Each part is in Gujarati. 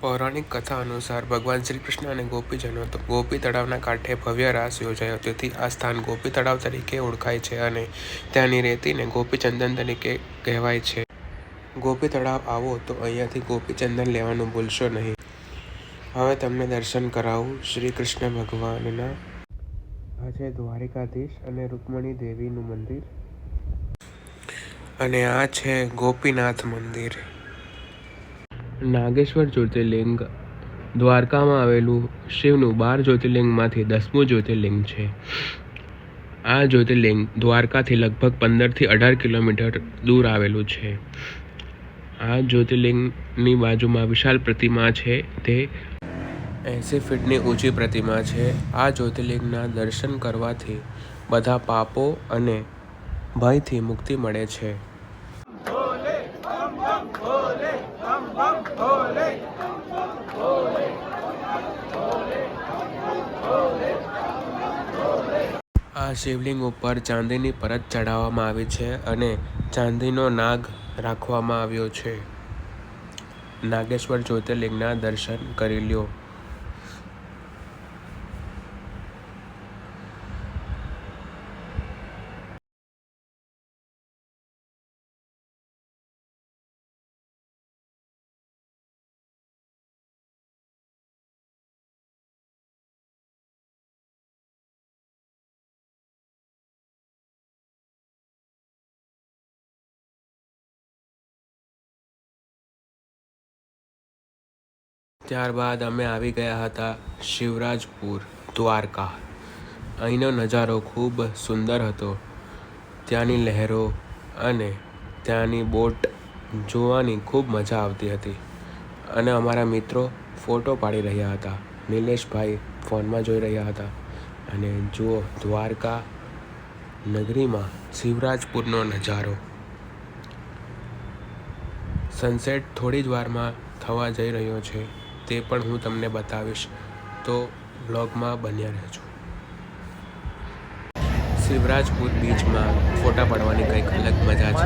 પૌરાણિક કથા અનુસાર ભગવાન શ્રી કૃષ્ણ અને ગોપીજનો ગોપી તળાવના કાંઠે ભવ્ય રાસ યોજાયો. તેથી આ સ્થાન ગોપી તળાવ તરીકે ઓળખાય છે અને ત્યાંની રેતીને ગોપીચંદન તરીકે કહેવાય છે. ગોપી તળાવ આવો તો અહીંયાથી ગોપીચંદન લેવાનું ભૂલશો નહીં. હવે તમને દર્શન કરાવું શ્રી કૃષ્ણ ભગવાનના. આ છે દ્વારિકાધીશ અને રૂકમણી દેવીનું મંદિર અને આ છે ગોપીનાથ મંદિર. નાગેશ્વર જ્યોતિર્લિંગ દ્વારકામાં આવેલું શિવનું 12 જ્યોતિર્લિંગમાંથી 10મું જ્યોતિર્લિંગ છે. આ જ્યોતિર્લિંગ દ્વારકાથી લગભગ 15થી 18 કિલોમીટર દૂર આવેલું છે. આ જ્યોતિર્લિંગની બાજુમાં વિશાળ પ્રતિમા છે. તે 80 ફીટની ઊંચી પ્રતિમા છે. આ જ્યોતિર્લિંગના દર્શન કરવાથી બધા પાપો અને ભયથી મુક્તિ મળે છે. આ શિવલિંગ ઉપર ચાંદીની પરત ચડાવવામાં આવી છે અને ચાંદીનો નાગ રાખવામાં આવ્યો છે. નાગેશ્વર જ્યોતિર્લિંગના દર્શન કરી લ્યો. ત્યારબાદ અમે આવી ગયા હતા શિવરાજપુર દ્વારકા. અહીંનો નજારો ખૂબ સુંદર હતો. ત્યાંની લહેરો અને ત્યાંની બોટ જોવાની ખૂબ મજા આવતી હતી અને અમારા મિત્રો ફોટો પાડી રહ્યા હતા. નિલેશભાઈ ફોનમાં જોઈ રહ્યા હતા અને જુઓ દ્વારકા નગરીમાં શિવરાજપુરનો નજારો. સનસેટ થોડી જ વારમાં થવા જઈ રહ્યો છે. તે પણ હું તમને બતાવીશ, તો બ્લોગમાં બન્યા રહેજો. શિવરાજપુર બીચમાં ફોટા પાડવાની કંઈક અલગ મજા છે.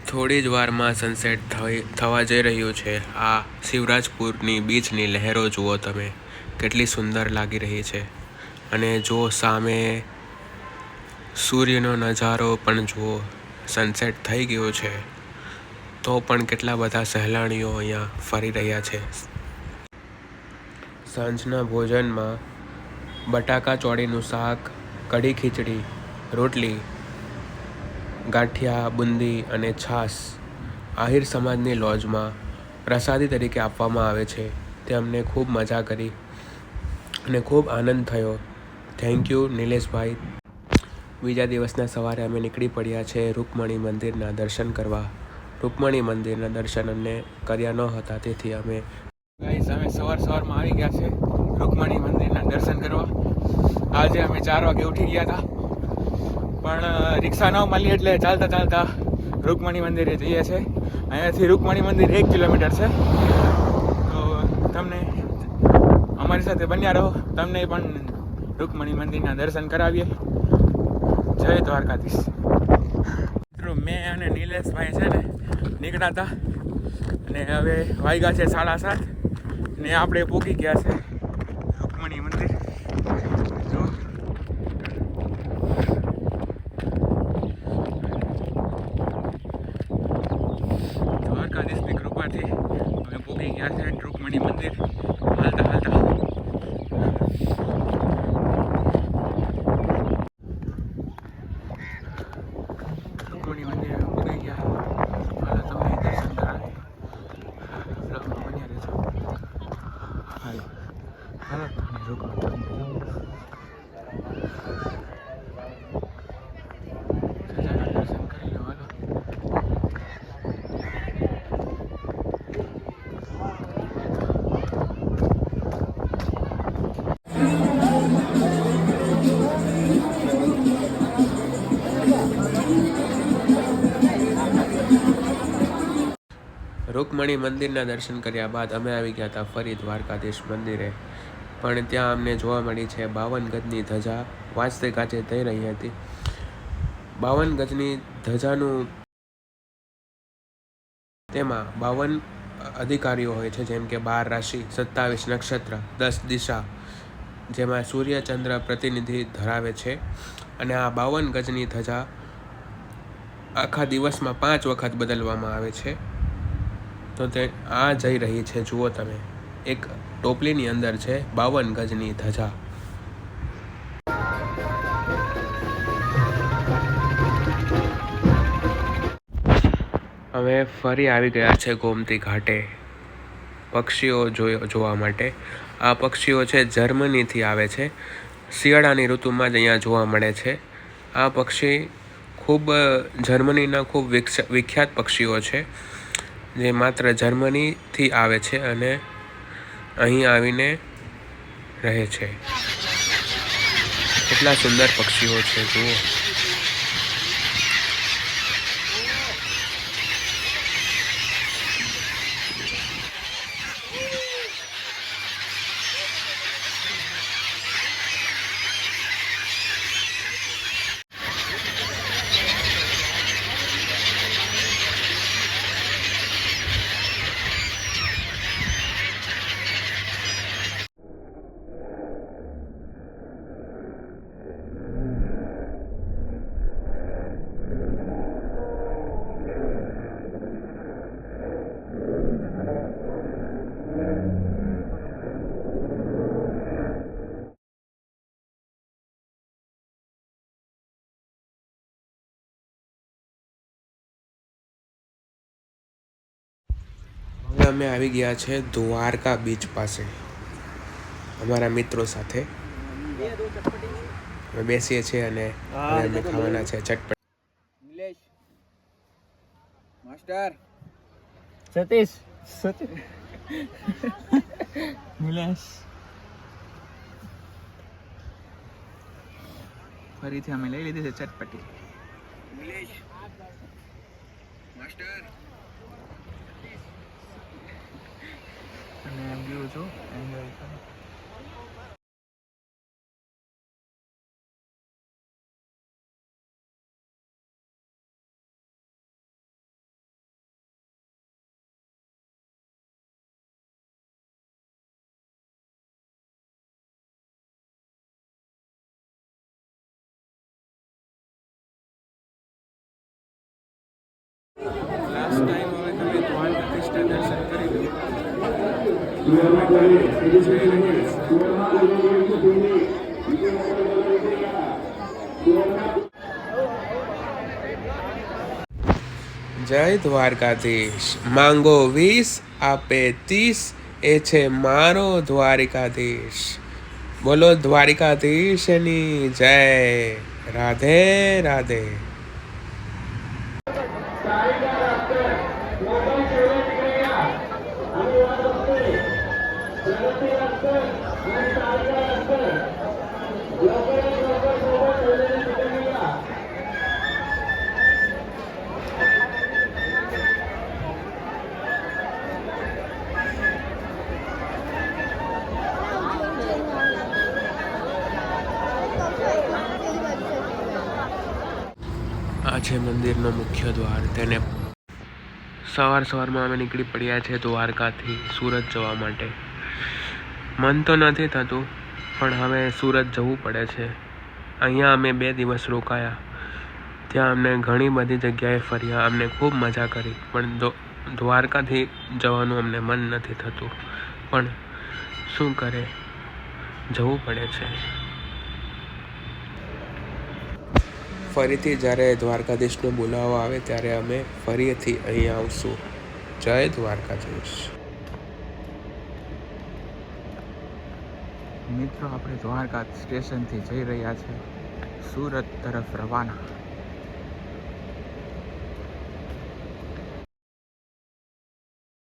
થોડી જ વારમાં સનસેટ થવા જઈ રહ્યું છે. આ શિવરાજપુરની બીચની લહેરો જુઓ તમે, કેટલી સુંદર લાગી રહી છે. અને જો સામે સૂર્યનો નજારો પણ જુઓ. સનસેટ થઈ ગયો છે તો પણ કેટલા બધા સહેલાણીઓ અહીંયા ફરી રહ્યા છે. સાંજના ભોજનમાં બટાકા ચોળીનું શાક, કઢી ખીચડી, રોટલી, ગાંઠિયા, બુંદી અને છાશ આહિર સમાજની લોજમાં પ્રસાદી તરીકે આપવામાં આવે છે. તે અમને ખૂબ મજા કરી અને ખૂબ આનંદ થયો. થેન્ક યુ નિલેશભાઈ. બીજા દિવસના સવારે અમે નીકળી પડ્યા છે રૂકમણી મંદિરના દર્શન કરવા. રૂકમણી મંદિરના દર્શન અમને કર્યા ન હતા, તેથી અમે સવારમાં આવી ગયા છે રૂકમણી મંદિરના દર્શન કરવા. આજે અમે 4 વાગે ઉઠી ગયા હતા, પણ રિક્ષા ન મળી એટલે ચાલતા ચાલતા રૂકમણી મંદિરે જઈએ છીએ. અહીંયાથી રૂકમણી મંદિર 1 કિલોમીટર છે. તો તમને અમારી સાથે બન્યા રહો, તમને પણ રૂકમણી મંદિરના દર્શન કરાવીએ. જય દ્વારકાધીશ. મેં અને નિલેશભાઈ છે ને નીકળ્યા હતા અને હવે વાગ્યા છે 7:30 ને આપણે પહોંચી ગયા છે રૂકમણી મંદિર. દ્વારકાધીશની કૃપાથી અમે પહોંચી ગયા છે રૂકમણી મંદિર. હાલતા હાલતા રૂકમણી મંદિરે પહોંચી ગયા. હાલો તમને દર્શન કરાવી. બ્લોગમાં બન્યા રહેજો. હાલો હાલો તમને રૂકમણી મંદિર દર્શન કરી લો. હાલો. રૂકમણી મંદિરના દર્શન કર્યા બાદ અમે આવી ગયા હતા ફરી દ્વારકાધીશ મંદિરે, પણ ત્યાં અમને જોવા મળી છે 52 ગજની ધજા વાજતે ગાજે થઈ રહી હતી. 52 ગજની ધજાનું તેમાં 52 અધિકારીઓ હોય છે, જેમ કે 12 રાશિ, 27 નક્ષત્ર, 10 દિશા, જેમાં સૂર્ય ચંદ્ર પ્રતિનિધિ ધરાવે છે. અને આ 52 ગજની ધજા આખા દિવસમાં 5 વખત બદલવામાં આવે છે. તો તે આ જઈ રહી છે, જુઓ તમે, એક ટોપલીની અંદર છે 52 ગજની ધજા. હવે ફરી આવી ગયા છે ગોમતી ઘાટે પક્ષીઓ જોવા માટે. આ પક્ષીઓ છે જર્મનીથી આવે છે. શિયાળાની ઋતુમાં જ અહીંયા જોવા મળે છે. આ પક્ષી ખૂબ જર્મનીના ખૂબ વિખ્યાત પક્ષીઓ છે, જે માત્ર જર્મનીથી આવે છે અને અહીં આવીને રહે છે. કેટલા સુંદર પક્ષીઓ છે, જુઓ. હવે અમે આવી ગયા છે દ્વારકા બીચ પાસે અમારા મિત્રો સાથે. અમે બેસીએ છીએ અને હવે અમે ખાવાના છે ચટપટ. નિલેશ માસ્ટર સતીશ નિલેશ ફરીથી અમે લઈ લીધી છે ચટપટી. નિલેશ માસ્ટર અને એમ ગયું છું એન્જોય કરો. લાસ્ટ ટાઈમ હવે તમે દ્વારકાધીશના દર્શન કરી લો. જય દ્વારકાધીશ. માંગો 20 આપે 30, એ છે મારો દ્વારિકાધીશ. બોલો દ્વારિકાધીશની જય. રાધે રાધે. આ છે મંદિરનો મુખ્ય દ્વાર. તેને સવારમાં અમે નીકળી પડ્યા છે દ્વારકાથી સુરત જવા માટે. મન તો નથી થતું, પણ હવે સુરત જવું પડે છે. અહીંયા અમે 2 દિવસ રોકાયા. ત્યાં અમને ઘણી બધી જગ્યાએ ફર્યા, અમને ખૂબ મજા કરી, પણ દ્વારકાથી જવાનું અમને મન નથી થતું. પણ શું કરે, જવું પડે છે. ફરીથી જ્યારે દ્વારકાધીશનો બોલાવો આવે ત્યારે અમે ફરીથી અહીં આવશું. જય દ્વારકાધીશ. મિત્રો આપણે દ્વારકા સ્ટેશનથી જઈ રહ્યા છે સુરત તરફ રવાના.